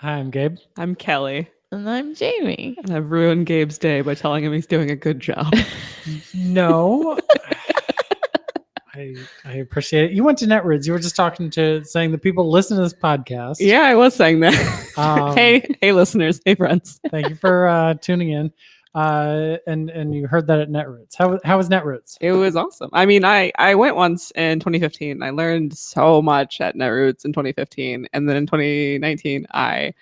Hi, I'm Gabe. I'm Kelley. And I'm Jaime. And I've ruined Gabe's day by telling him he's doing a good job. No. I appreciate it. You went to Netroots. You were just saying the people listen to this podcast. Yeah, I was saying that. Hey, listeners. Hey, friends. Thank you for tuning in. And you heard that at Netroots. How was Netroots? It was awesome. I mean, I went once in 2015. I learned so much at Netroots in 2015, and then in 2019, I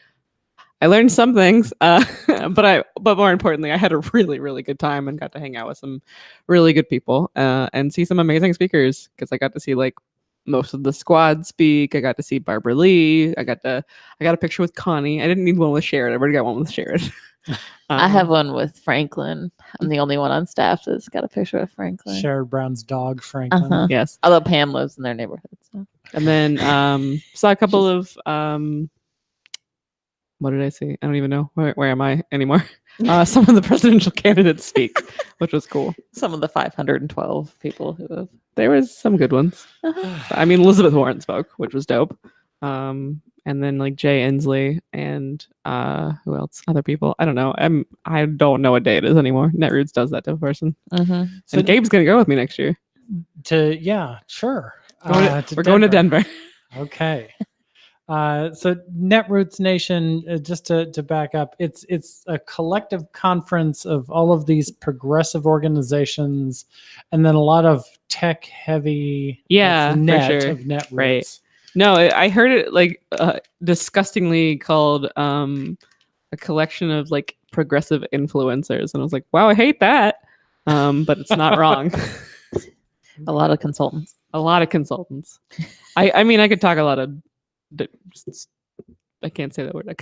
learned some things, but more importantly, I had a really, really good time and got to hang out with some really good people and see some amazing speakers, because I got to see like most of the squad speak. I got to see Barbara Lee. I got a picture with Connie. I didn't need one with Sharon. I already got one with Sharon. I have one with Franklin. I'm the only one on staff that's got a picture of Franklin. Sherrod Brown's dog, Franklin. Uh-huh. Yes. Although Pam lives in their neighborhood. So. And then saw a couple of what did I see? I don't even know. Where am I anymore? Some of the presidential candidates speak, which was cool. Some of the 512 people who have. There was some good ones. I mean, Elizabeth Warren spoke, which was dope. And then like Jay Inslee and who else? Other people. I don't know. I don't know what day it is anymore. Netroots does that to a person. Mm-hmm. So Gabe's gonna go with me next year. Sure. We're going to Denver. Okay. So Netroots Nation, just to back up, it's a collective conference of all of these progressive organizations, and then a lot of tech heavy. Yeah, for sure. Of Netroots. Right. No, I heard it like disgustingly called a collection of like progressive influencers, and I was like, wow, I hate that, but it's not wrong. A lot of consultants. I mean, I could talk a lot of. I can't say that word. I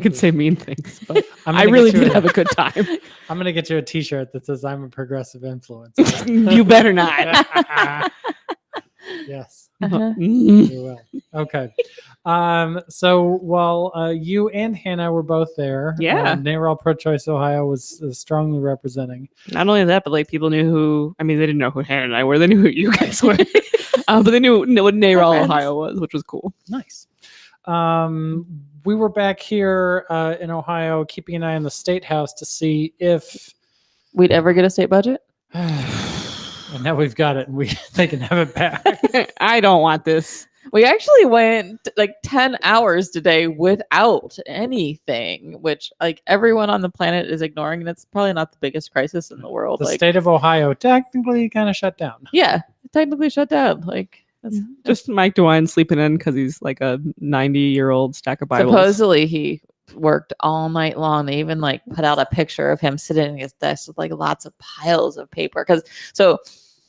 can say mean things, but I really did have a good time. I'm gonna get you a T-shirt that says "I'm a progressive influencer." You better not. Yes, Uh-huh. you will. Okay. So while you and Hannah were both there, yeah, NARAL Pro-Choice Ohio was strongly representing. Not only that, but like people knew who. I mean, they didn't know who Hannah and I were. They knew who you guys were, but they knew what NARAL Ohio was, which was cool. Nice. We were back here in Ohio, keeping an eye on the State House to see if we'd ever get a state budget. And now we've got it, and they can have it back. I don't want this. We actually went like 10 hours today without anything, which like everyone on the planet is ignoring, and it's probably not the biggest crisis in the world. The state of Ohio technically kind of shut down. Yeah, technically shut down. Like that's just Mike DeWine sleeping in because he's like a 90-year-old stack of Bibles. Supposedly he worked all night long. They even like put out a picture of him sitting at his desk with like lots of piles of paper. So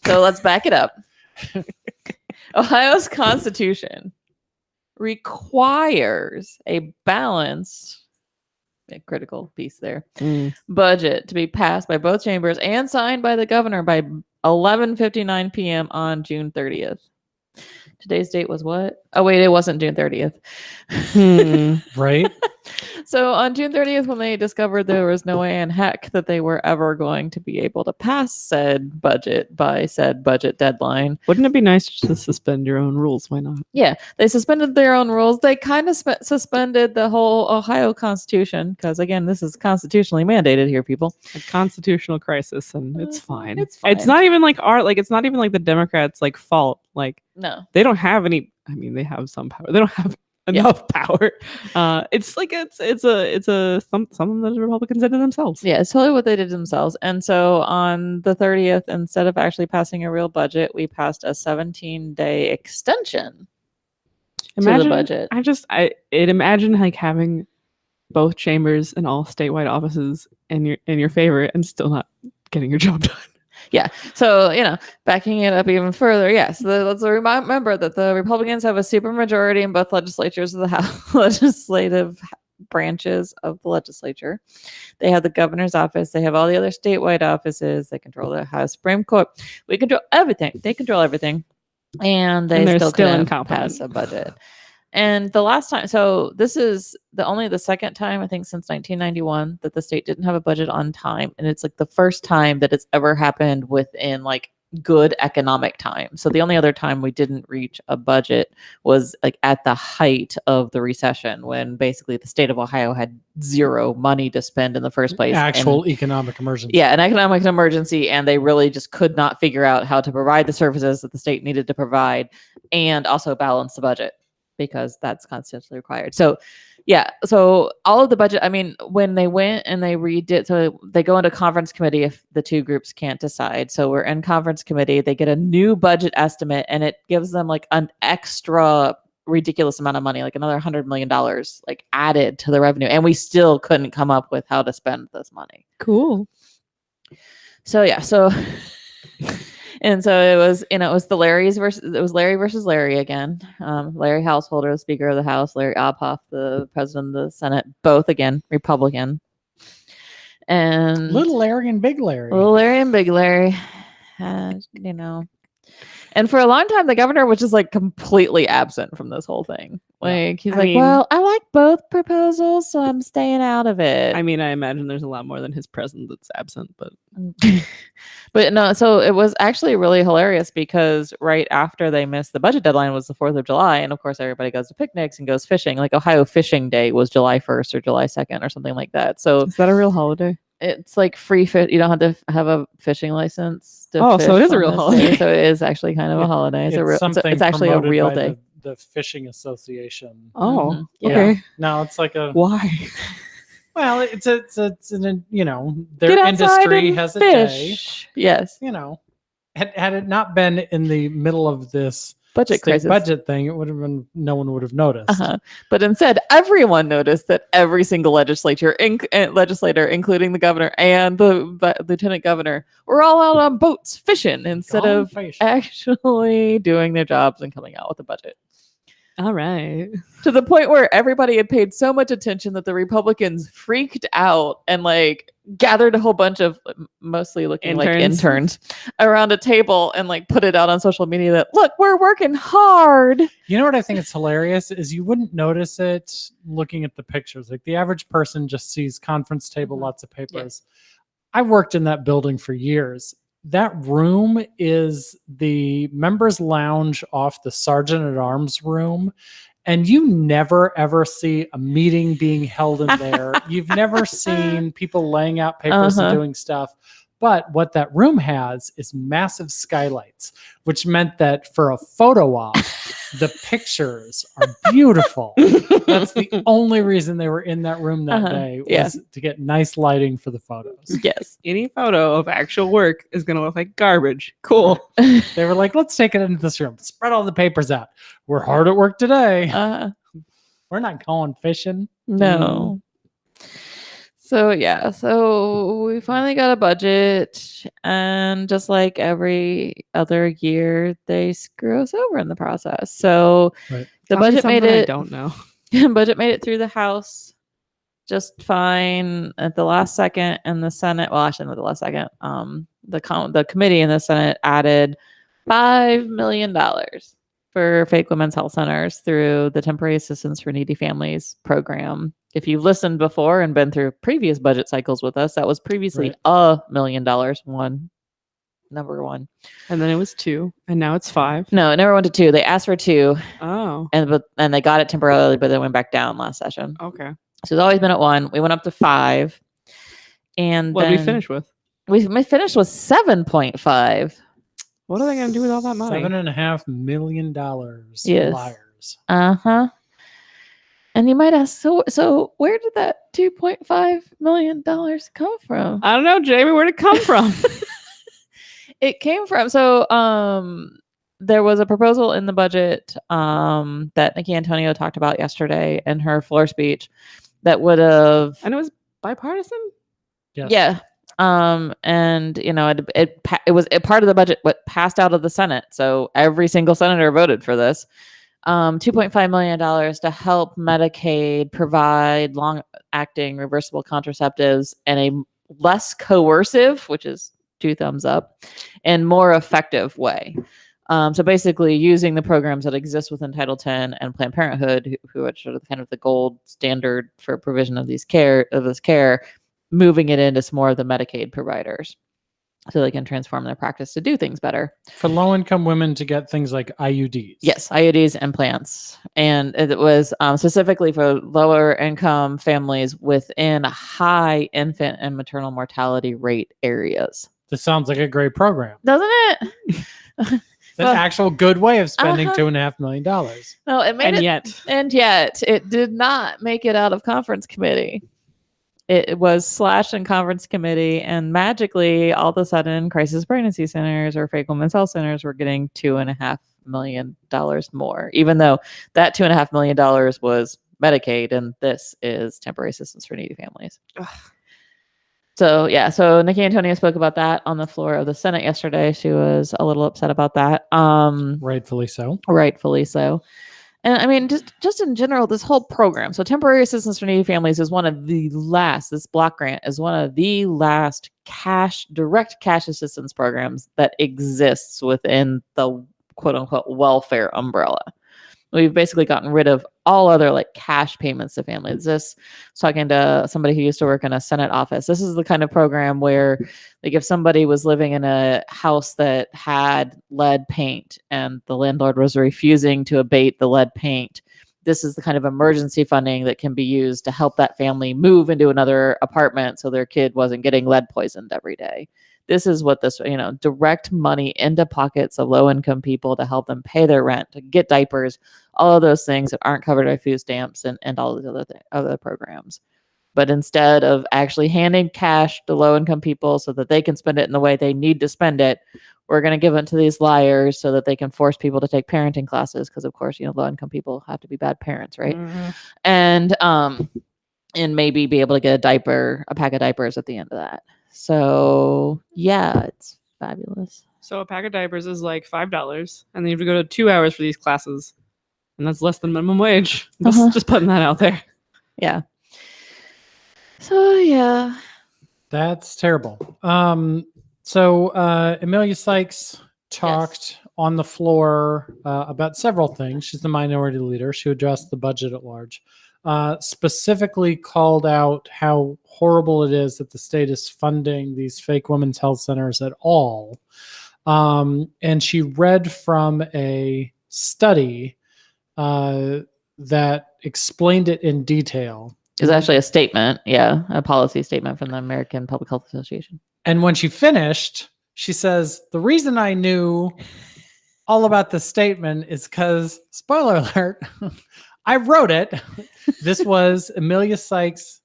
let's back it up. Ohio's Constitution requires a balanced, critical piece there, budget to be passed by both chambers and signed by the governor by 11:59 p.m. on June 30th. Today's date was what? Oh, wait, it wasn't June 30th. Right. So on June 30th, when they discovered there was no way in heck that they were ever going to be able to pass said budget by said budget deadline. Wouldn't it be nice to suspend your own rules? Why not? Yeah, they suspended their own rules. They kind of suspended the whole Ohio Constitution because, again, this is constitutionally mandated here, people. A constitutional crisis, and it's fine. It's fine. It's not even like it's not even like the Democrats' like fault. Like, no, they don't have any. I mean, they have some power. They don't have enough power. It's like it's something that the Republicans did to themselves. Yeah, it's totally what they did to themselves. And so on the 30th, instead of actually passing a real budget, we passed a 17-day extension to the budget. Imagine like having both chambers and all statewide offices in your favor and still not getting your job done. Yeah. So, backing it up even further. Yes. Let's remember that the Republicans have a supermajority in both legislatures of the House, legislative branches of the legislature. They have the governor's office. They have all the other statewide offices. They control the House Supreme Court. We control everything. They control everything. And they're still incompetent. Pass a budget. And the last time, so this is only the second time, I think, since 1991 that the state didn't have a budget on time. And it's like the first time that it's ever happened within like good economic time. So the only other time we didn't reach a budget was like at the height of the recession, when basically the state of Ohio had zero money to spend in the first place. Actual economic emergency. Yeah, an economic emergency, and they really just could not figure out how to provide the services that the state needed to provide and also balance the budget, because that's constantly required. So yeah, so all of the budget, I mean, when they went and they redid, so they go into conference committee if the two groups can't decide. So we're in conference committee, they get a new budget estimate, and it gives them like an extra ridiculous amount of money, like another $100 million like added to the revenue. And we still couldn't come up with how to spend this money. Cool. So yeah, so and so it was, you know, it was Larry versus Larry again. Larry Householder, the Speaker of the House, Larry Obhoff, the President of the Senate, both again Republican. And Little Larry and Big Larry. Little Larry and Big Larry, you know. And for a long time, the governor was just like completely absent from this whole thing. Like he's well, I like both proposals, so I'm staying out of it. I mean, I imagine there's a lot more than his presence that's absent, but but no. So it was actually really hilarious because right after they missed the budget deadline was the 4th of July, and of course everybody goes to picnics and goes fishing. Like Ohio Fishing Day was July 1st or July 2nd or something like that. So is that a real holiday? It's like free fish. You don't have to have a fishing license. So it is a real holiday. So it is actually kind of a holiday. It's actually a real day. The Fishing Association. Oh, Yeah. okay. No, it's like a. Why? Well, it's an, you know, their Get outside industry and has a fish. day. Yes. You know, had it not been in the middle of this Budget state crisis. budget thing, it would have been, no one would have noticed. But instead, everyone noticed that every single legislator, including the governor and the lieutenant governor, were all out on boats fishing instead Gone of fishing. actually doing their jobs and coming out with a budget. All right. To the point where everybody had paid so much attention that the Republicans freaked out and like gathered a whole bunch of mostly looking like interns around a table and like put it out on social media that, look, we're working hard. You know what I think is hilarious is you wouldn't notice it looking at the pictures. Like the average person just sees conference table, lots of papers. Yeah. I've worked in that building for years. That room is the members' lounge off the Sergeant at Arms room. And you never, ever see a meeting being held in there. You've never seen people laying out papers and doing stuff. But what that room has is massive skylights, which meant that for a photo op, the pictures are beautiful. That's the only reason they were in that room that day was to get nice lighting for the photos. Yes. Any photo of actual work is going to look like garbage. Cool. They were like, let's take it into this room. Spread all the papers out. We're hard at work today. We're not going fishing. No. So yeah, so we finally got a budget, and just like every other year, they screw us over in the process. So the budget made it. I don't know. Budget made it through the House just fine at the last second, and the Senate. Well, actually, not the last second. The committee in the Senate added $5 million for fake women's health centers through the Temporary Assistance for Needy Families program. If you've listened before and been through previous budget cycles with us, that was previously $1 million. Number one. And then it was 2, and now it's 5. No, it never went to 2. They asked for 2. Oh. And they got it temporarily, but then went back down last session. Okay. So it's always been at 1. We went up to 5. And what did we finish with? We finished with 7.5. What are they going to do with all that money? $7.5 million. Yes. Liars. And you might ask, so where did that $2.5 million come from? I don't know, Jamie. Where'd it come from? It came from, there was a proposal in the budget that Nikki Antonio talked about yesterday in her floor speech that would have... And it was bipartisan? Yes. Yeah. And you know, it was part of the budget, what passed out of the Senate. So every single senator voted for this. $2.5 million to help Medicaid provide long-acting reversible contraceptives in a less coercive, which is 2 thumbs up, and more effective way. So basically using the programs that exist within Title X and Planned Parenthood, who are sort of kind of the gold standard for provision of this care, moving it into some more of the Medicaid providers. so they can transform their practice to do things better. For low-income women to get things like IUDs. Yes, IUDs and implants. And it was specifically for lower income families within high infant and maternal mortality rate areas. This sounds like a great program. Doesn't it? It's an actual good way of spending Uh-huh. $2.5 million. No, it made And and yet it did not make it out of conference committee. It was slashed in conference committee, and magically, all of a sudden, crisis pregnancy centers or fake women's health centers were getting $2.5 million more, even though that $2.5 million was Medicaid, and this is temporary assistance for needy families. Ugh. So yeah, so Nikki Antonio spoke about that on the floor of the Senate yesterday. She was a little upset about that. Rightfully so. Rightfully so. And I mean, just in general, this whole program. So temporary assistance for needy families is one of the last, this block grant is one of the last direct cash assistance programs that exists within the quote unquote welfare umbrella. We've basically gotten rid of all other like cash payments to families. This, I was talking to somebody who used to work in a Senate office. This is the kind of program where, like, if somebody was living in a house that had lead paint and the landlord was refusing to abate the lead paint, this is the kind of emergency funding that can be used to help that family move into another apartment so their kid wasn't getting lead poisoned every day. This is what this, direct money into pockets of low income people to help them pay their rent, to get diapers, all of those things that aren't covered by food stamps and all these other programs. But instead of actually handing cash to low income people so that they can spend it in the way they need to spend it, we're going to give it to these liars so that they can force people to take parenting classes. Because of course, low income people have to be bad parents, right? Mm-hmm. And maybe be able to get a pack of diapers at the end of that. So yeah, it's fabulous. So a pack of diapers is like $5, and then you have to go to 2 hours for these classes, and that's less than minimum wage. Just putting that out there. Yeah. So yeah, that's terrible. So Amelia Sykes talked on the floor about several things. She's the minority leader. She addressed the budget at large. Specifically called out how horrible it is that the state is funding these fake women's health centers at all. And she read from a study that explained it in detail. It's actually a statement. Yeah, a policy statement from the American Public Health Association. And when she finished, she says, the reason I knew all about the statement is because, spoiler alert, I wrote it. This was Amelia Sykes'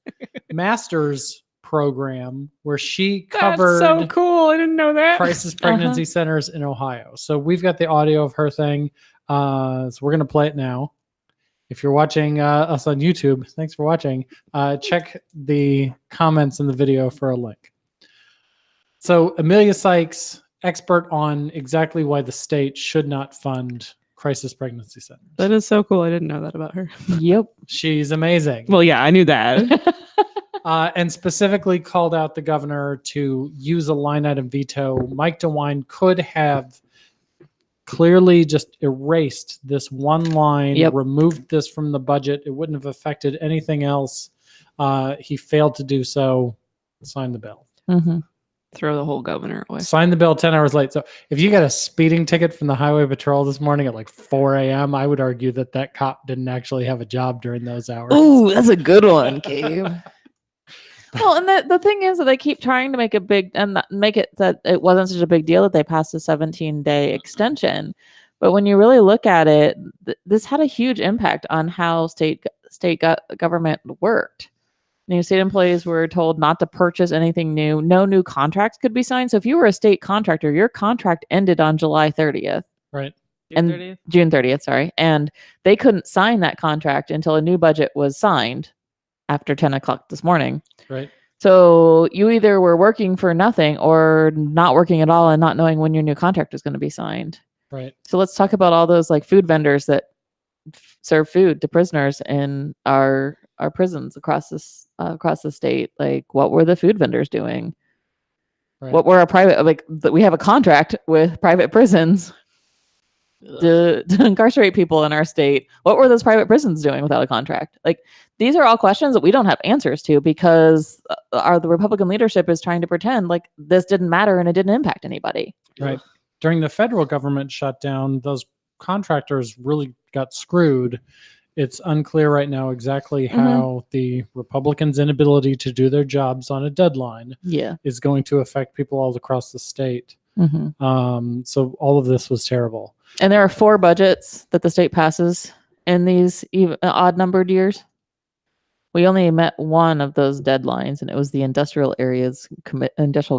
master's program where she covered That's so cool. I didn't know that. crisis pregnancy centers in Ohio. So we've got the audio of her thing. So we're going to play it now. If you're watching us on YouTube, thanks for watching. Check the comments in the video for a link. So Amelia Sykes, expert on exactly why the state should not fund crisis pregnancy centers. That is so cool. I didn't know that about her. Yep. She's amazing. Well, yeah, I knew that. And specifically called out the governor to use a line item veto. Mike DeWine could have clearly just erased this one line, removed this from the budget. It wouldn't have affected anything else. He failed to do so. Sign the bill. Mm-hmm. Throw the whole governor away. Sign the bill 10 hours late. So if you got a speeding ticket from the highway patrol this morning at like 4 a.m., I would argue that cop didn't actually have a job during those hours. Ooh, that's a good one, Gabe. Well, and the thing is that they keep trying to make make it that it wasn't such a big deal that they passed a 17-day extension. But when you really look at it, this had a huge impact on how state government worked. State employees were told not to purchase anything new. No new contracts could be signed. So if you were a state contractor, your contract ended on July 30th. Right. June 30th, sorry. And they couldn't sign that contract until a new budget was signed after 10 o'clock this morning. Right. So you either were working for nothing or not working at all and not knowing when your new contract was going to be signed. Right. So let's talk about all those like food vendors that serve food to prisoners in our prisons across the state. Like, what were the food vendors doing? Right. What were we have a contract with private prisons. to incarcerate people in our state. What were those private prisons doing without a contract? Like, these are all questions that we don't have answers to because the Republican leadership is trying to pretend like this didn't matter and it didn't impact anybody. Right. During the federal government shutdown, those contractors really got screwed. It's unclear right now exactly how the Republicans' inability to do their jobs on a deadline is going to affect people all across the state. So all of this was terrible. And there are 4 budgets that the state passes in these odd numbered years. We only met one of those deadlines, and it was the Industrial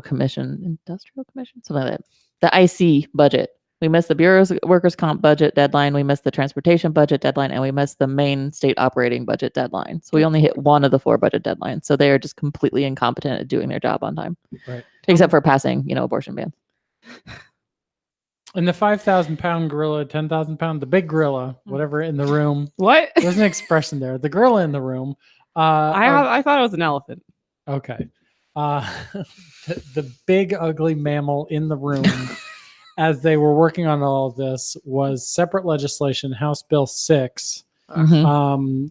Commission, something like that. The IC budget. We missed the Bureau's workers' comp budget deadline. We missed the transportation budget deadline, and we missed the main state operating budget deadline. So we only hit one of the 4 budget deadlines. So they are just completely incompetent at doing their job on time, right? Except for passing, abortion bans. And the 5,000-pound gorilla, 10,000-pound, the big gorilla, whatever in the room. What? There's an expression there. The gorilla in the room. I thought it was an elephant. Okay. The big ugly mammal in the room as they were working on all of this was separate legislation, House Bill 6,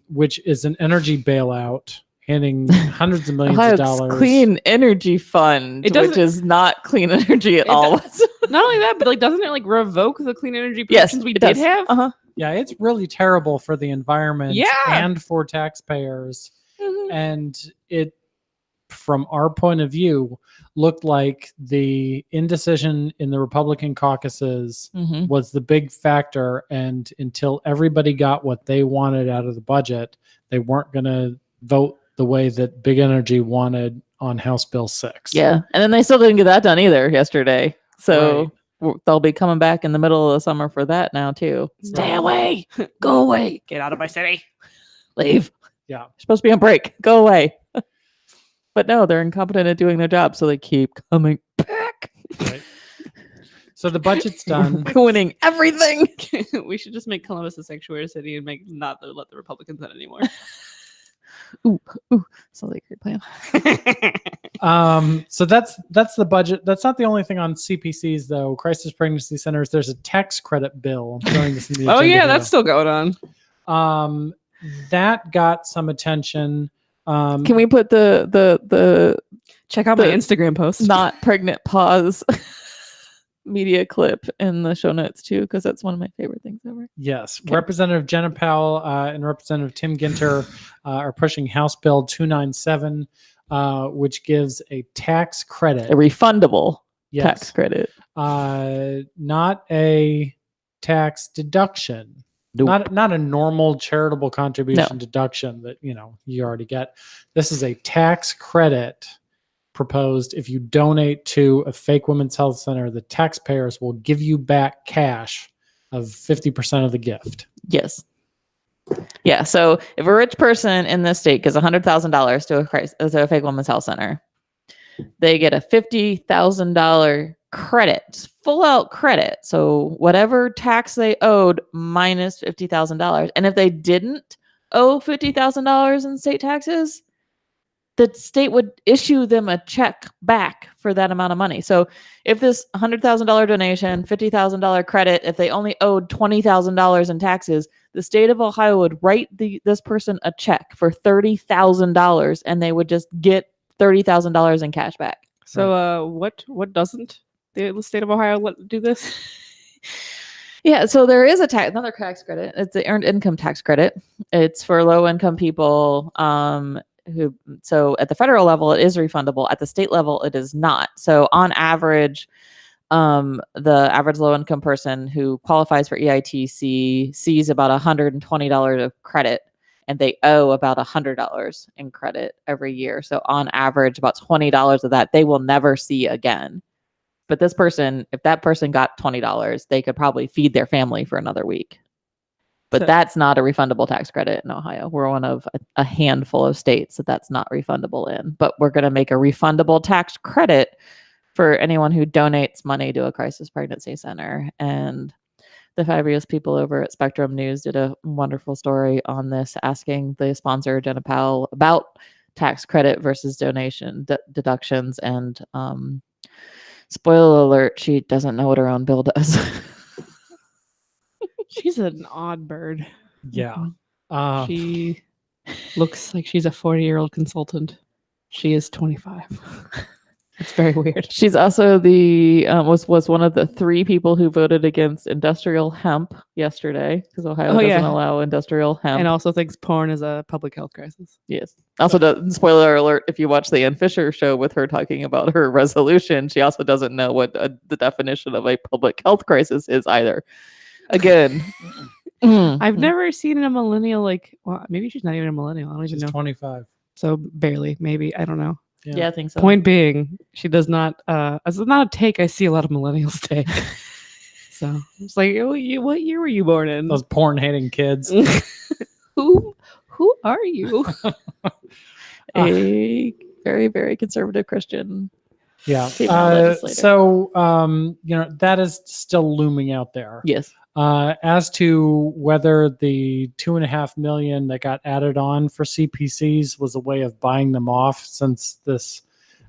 which is an energy bailout, handing hundreds of millions of dollars. Clean energy fund, which is not clean energy at all. Not only that, but doesn't it revoke the clean energy protections we did have? Yeah, it's really terrible for the environment and for taxpayers. And it, from our point of view, looked like the indecision in the Republican caucuses was the big factor. And until everybody got what they wanted out of the budget, they weren't going to vote the way that Big Energy wanted on House Bill 6. Yeah. And then they still didn't get that done either yesterday. So they'll be coming back in the middle of the summer for that now, too. Stay away. Go away. Get out of my city. Leave. Yeah. You're supposed to be on break. Go away. But no, they're incompetent at doing their job, so they keep coming back. Right. So the budget's done. Ruining everything. We should just make Columbus a sanctuary city and let the Republicans in anymore. Ooh, sounds like a great plan. So that's the budget. That's not the only thing on CPCs though. Crisis pregnancy centers. There's a tax credit bill. I'm throwing this in the agenda here. That's still going on. That got some attention. Can we put the check out my Instagram post? Not pregnant pause media clip in the show notes too, because that's one of my favorite things ever. Yes. Okay. Representative Jenna Powell and Representative Tim Ginter are pushing House Bill 297, which gives a tax credit. A refundable tax credit. Not a tax deduction. Nope. Not a normal charitable contribution deduction that you already get. This is a tax credit proposed. If you donate to a fake women's health center, the taxpayers will give you back cash of 50% of the gift. Yes. Yeah. So if a rich person in this state gives $100,000 to a fake women's health center, they get a $50,000 credit, full out credit. So whatever tax they owed minus $50,000. And if they didn't owe $50,000 in state taxes, the state would issue them a check back for that amount of money. So if this $100,000 donation, $50,000 credit, if they only owed $20,000 in taxes, the state of Ohio would write this person a check for $30,000 and they would just get $30,000 in cash back. So what doesn't the state of Ohio do this? Yeah, so there is another tax credit. It's the earned income tax credit. It's for low income people so at the federal level it is refundable. At the state level it is not. So on average, the average low income person who qualifies for EITC sees about $120 of credit, and they owe about $100 in credit every year. So on average, about $20 of that they will never see again. But this person, if that person got $20, they could probably feed their family for another week. But that's not a refundable tax credit in Ohio. We're one of a handful of states that's not refundable in. But we're going to make a refundable tax credit for anyone who donates money to a crisis pregnancy center. And the fabulous people over at Spectrum News did a wonderful story on this, asking the sponsor, Jenna Powell, about tax credit versus donation deductions. And spoiler alert, she doesn't know what her own bill does. She's an odd bird. Yeah. She looks like she's a 40-year-old consultant. She is 25. It's very weird. She's also the was one of the 3 people who voted against industrial hemp yesterday because Ohio doesn't allow industrial hemp. And also thinks porn is a public health crisis. Yes. Also, spoiler alert, if you watch the Ann Fisher show with her talking about her resolution, she also doesn't know what the definition of a public health crisis is either. Again, I've never seen a millennial well, maybe she's not even a millennial. I don't even She's know. 25. So barely, maybe. I don't know. Yeah, I think so. Point being, she does not. It's not a take I see a lot of millennials take. So it's like, what year were you born in? Those porn-hating kids. Who are you? A very, very conservative Christian. Yeah. female legislator. So, that is still looming out there. Yes. As to whether the $2.5 million that got added on for CPCs was a way of buying them off, since this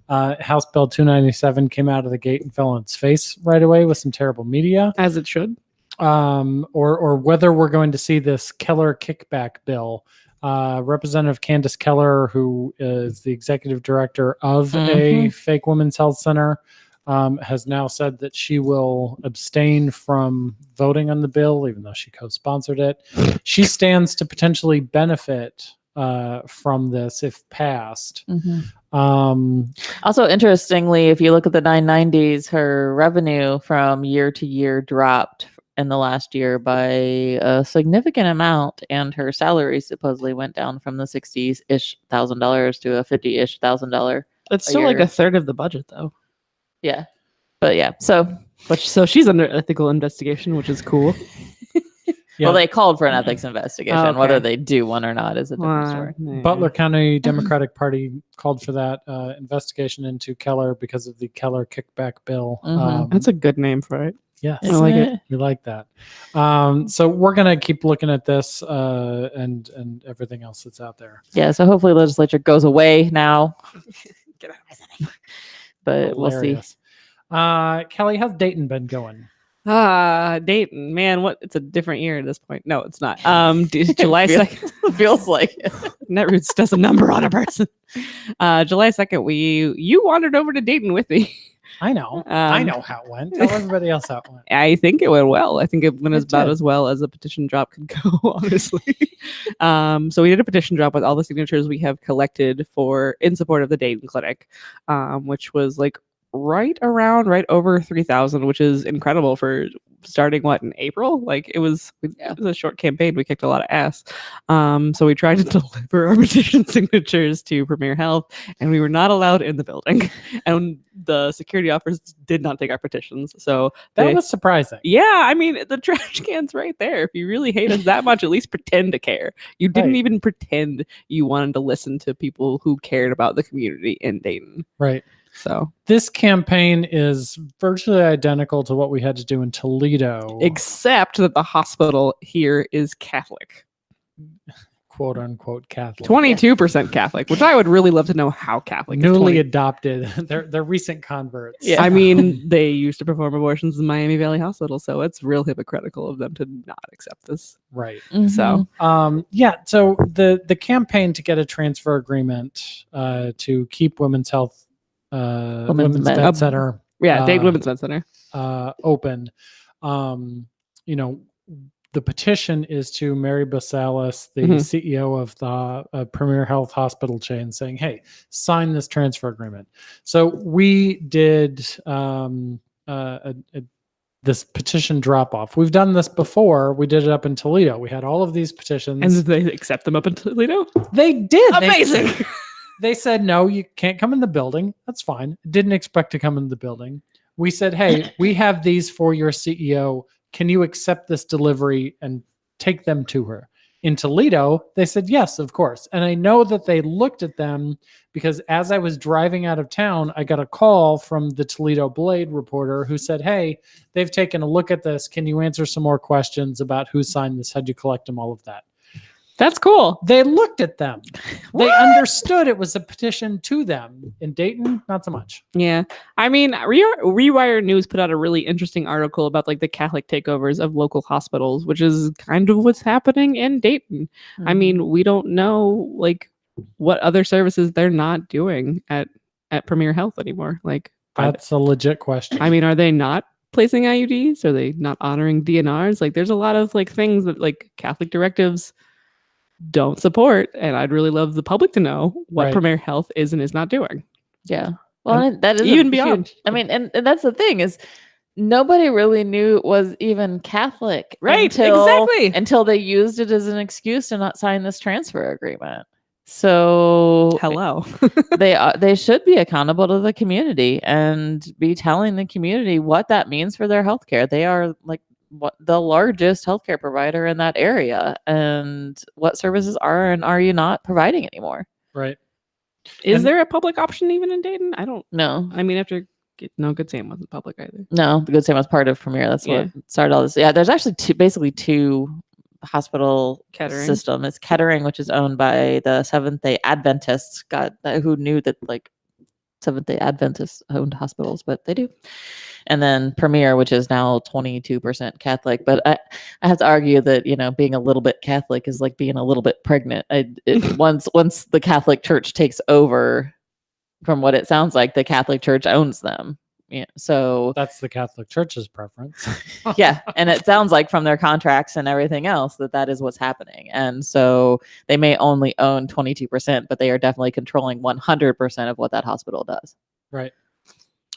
House Bill 297 came out of the gate and fell on its face right away with some terrible media, As it should. or whether we're going to see this Keller kickback bill. Representative Candice Keller, who is the executive director of a fake women's health center, has now said that she will abstain from voting on the bill, even though she co-sponsored it. She stands to potentially benefit from this if passed. Also, interestingly, if you look at the 990s, her revenue from year to year dropped in the last year by a significant amount, and her salary supposedly went down from the $60,000-ish to a $50,000-ish $1,000. It's still like a third of the budget, though. Yeah, but yeah, so she's under ethical investigation, which is cool. Yeah. Well, they called for an ethics investigation. Oh, okay. Whether they do one or not is a different story. Butler County Democratic Party called for that investigation into Keller because of the Keller kickback bill. That's a good name for it. Yes, I like it. We like that. So we're gonna keep looking at this and everything else that's out there. Yeah, so hopefully legislature goes away now. Get out of my city. But we'll see. Kelley, how's Dayton been going? Dayton, man, it's a different year at this point. No, it's not. July 2nd feels like it. Netroots does a number on a person. July 2nd, you wandered over to Dayton with me. I know. I know how it went. Tell everybody else how it went. I think it went well. I think it went about as well as a petition drop could go, honestly. So we did a petition drop with all the signatures we have collected in support of the Dayton Clinic, which was right over 3,000, which is incredible for starting in April. It was a short campaign. We kicked a lot of ass. So we tried to deliver our petition signatures to Premier Health, and we were not allowed in the building. And the security officers did not take our petitions. So that was surprising. Yeah, I mean, the trash can's right there. If you really hate us that much, at least pretend to care. You didn't even pretend you wanted to listen to people who cared about the community in Dayton. Right. So this campaign is virtually identical to what we had to do in Toledo, except that the hospital here is Catholic, quote unquote Catholic, 22% Catholic, which I would really love to know how Catholic. Newly adopted, they're recent converts. Yeah, I mean, they used to perform abortions in Miami Valley Hospital, so it's real hypocritical of them to not accept this. Right. So, so the campaign to get a transfer agreement to keep Women's Health. Women's Med Center. Dayton Women's Med Center. Open. The petition is to Mary Basalis, the CEO of the Premier Health Hospital chain, saying, hey, sign this transfer agreement. So we did this petition drop off. We've done this before. We did it up in Toledo. We had all of these petitions. And did they accept them up in Toledo? They did. Amazing. They said, no, you can't come in the building. That's fine. Didn't expect to come in the building. We said, hey, we have these for your CEO. Can you accept this delivery and take them to her? In Toledo, they said, yes, of course. And I know that they looked at them because as I was driving out of town, I got a call from the Toledo Blade reporter who said, hey, they've taken a look at this. Can you answer some more questions about who signed this? How'd you collect them? All of that. That's cool. They looked at them. They What? understood it was a petition to them. In Dayton, not so much. Yeah. I mean, Rewire News put out a really interesting article about like the Catholic takeovers of local hospitals, which is kind of what's happening in Dayton. I mean, we don't know like what other services they're not doing at Premier Health anymore. Like That's a legit question. I mean, are they not placing IUDs? Are they not honoring DNRs? Like there's a lot of like things that like Catholic directives don't support, and I'd really love the public to know what Right. Premier Health is and is not doing. Yeah. Well, and that is even a beyond. huge, I mean, and that's the thing is nobody really knew it was even Catholic until they used it as an excuse to not sign this transfer agreement. So Hello. they should be accountable to the community and be telling the community what that means for their healthcare. They are like the largest healthcare provider in that area, and what services are and are you not providing anymore? Right. Is there a public option even in Dayton? I don't know. I mean, no, Good Sam wasn't public either. No, the Good Sam was part of Premier. That's what started all this. Yeah, there's actually basically two hospital Kettering. system. It's Kettering, which is owned by the Seventh-day Adventists. God, who knew that like Seventh-day Adventists owned hospitals, but they do. And then Premier, which is now 22% Catholic. But I have to argue that, you know, being a little bit Catholic is like being a little bit pregnant. Once the Catholic Church takes over, from what it sounds like, the Catholic Church owns them. Yeah, so that's the Catholic Church's preference. Yeah, and it sounds like from their contracts and everything else that is what's happening. And so they may only own 22%, but they are definitely controlling 100% of what that hospital does. Right.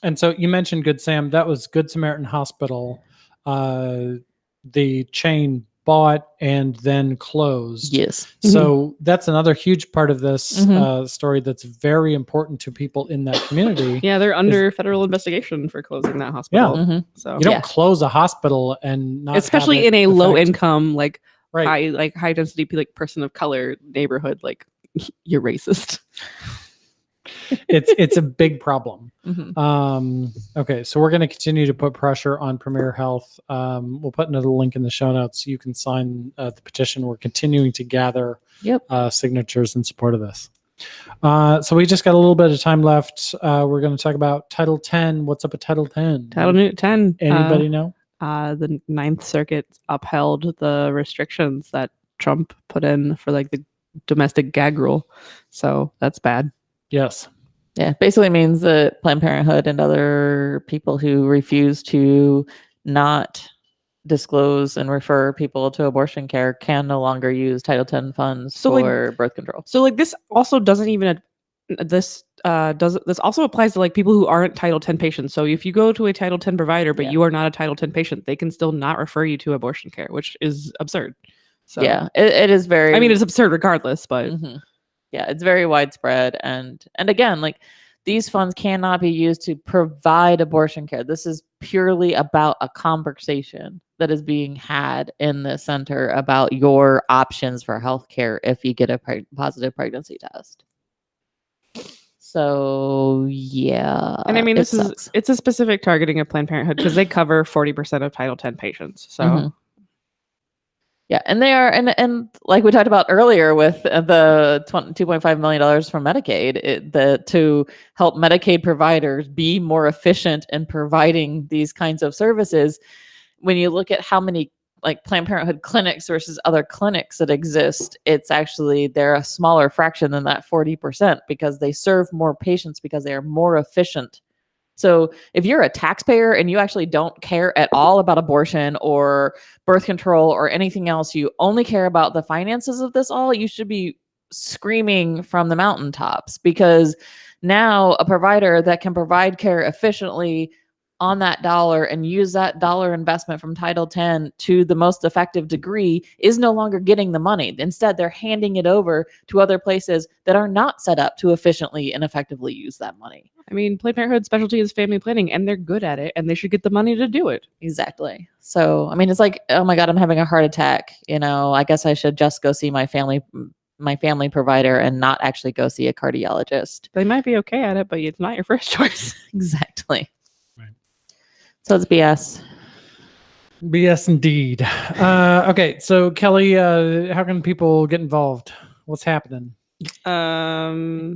And so you mentioned Good Sam. That was Good Samaritan Hospital. The chain bought and then closed. Yes. So that's another huge part of this story that's very important to people in that community. Yeah, they're under federal investigation for closing that hospital. Yeah. So you don't close a hospital and not especially have it in a affect- low income, like right. high density like person of color neighborhood, like you're racist. It's a big problem. Okay, so we're going to continue to put pressure on Premier Health. We'll put another link in the show notes so you can sign the petition. We're continuing to gather signatures in support of this. So we just got a little bit of time left. We're going to talk about Title 10. What's up with Title 10? Title 10. Anybody know? The Ninth Circuit upheld the restrictions that Trump put in for like the domestic gag rule. So that's bad. Yes. Yeah, basically means that Planned Parenthood and other people who refuse to not disclose and refer people to abortion care can no longer use Title 10 funds for birth control. So like this also doesn't even this also applies to like people who aren't Title 10 patients. So if you go to a Title 10 provider but you are not a Title 10 patient, they can still not refer you to abortion care, which is absurd. So yeah, it is very. I mean, it's absurd regardless, but. Yeah, it's very widespread. And again, like these funds cannot be used to provide abortion care. This is purely about a conversation that is being had in the center about your options for healthcare if you get a positive pregnancy test. So yeah. And I mean, it's a specific targeting of Planned Parenthood because they cover 40% of Title 10 patients. So yeah, and they are, and like we talked about earlier with the $2.5 million from Medicaid, to help Medicaid providers be more efficient in providing these kinds of services. When you look at how many like Planned Parenthood clinics versus other clinics that exist, it's actually they're a smaller fraction than that 40% because they serve more patients because they are more efficient. So if you're a taxpayer and you actually don't care at all about abortion or birth control or anything else, you only care about the finances of this all, you should be screaming from the mountaintops, because now a provider that can provide care efficiently on that dollar and use that dollar investment from Title 10 to the most effective degree is no longer getting the money. Instead, they're handing it over to other places that are not set up to efficiently and effectively use that money. I mean, Planned Parenthood's specialty is family planning, and they're good at it, and they should get the money to do it. Exactly. So, I mean, it's like, oh my God, I'm having a heart attack. You know, I guess I should just go see my family provider and not actually go see a cardiologist. They might be okay at it, but it's not your first choice. Exactly. Right. So it's BS. BS indeed. Okay, so Kelley, how can people get involved? What's happening? Eh.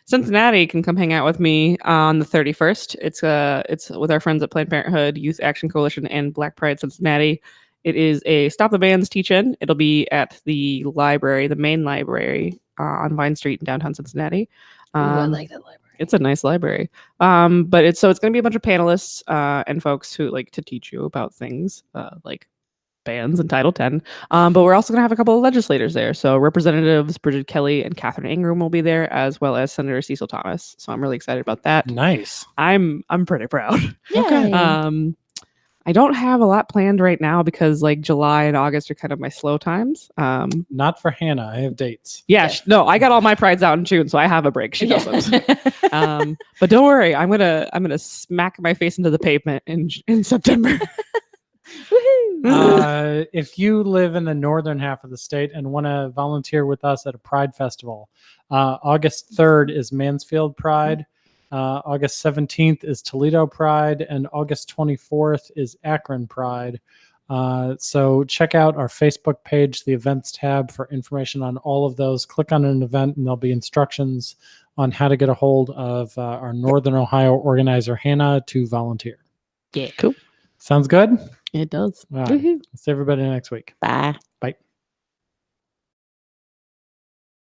Cincinnati can come hang out with me on the 31st. It's with our friends at Planned Parenthood, Youth Action Coalition, and Black Pride Cincinnati. It is a Stop the Bans teach-in. It'll be at the library, the main library on Vine Street in downtown Cincinnati. I like that library. It's a nice library. But it's going to be a bunch of panelists and folks who like to teach you about things like bans in Title X. But we're also going to have a couple of legislators there. So Representatives Bridget Kelley and Catherine Ingram will be there, as well as Senator Cecil Thomas. So I'm really excited about that. Nice. I'm pretty proud. Okay. I don't have a lot planned right now because like July and August are kind of my slow times. Not for Hannah. I have dates. Yeah, no, I got all my prides out in June, so I have a break. She doesn't. But don't worry, I'm gonna smack my face into the pavement in September. If you live in the northern half of the state and want to volunteer with us at a Pride Festival, August 3rd is Mansfield Pride. August 17th is Toledo Pride, and August 24th is Akron Pride. So check out our Facebook page, the events tab, for information on all of those. Click on an event and there'll be instructions on how to get a hold of our Northern Ohio organizer, Hannah, to volunteer. Yeah, cool. Sounds good? It does. All right. See everybody next week. Bye. Bye.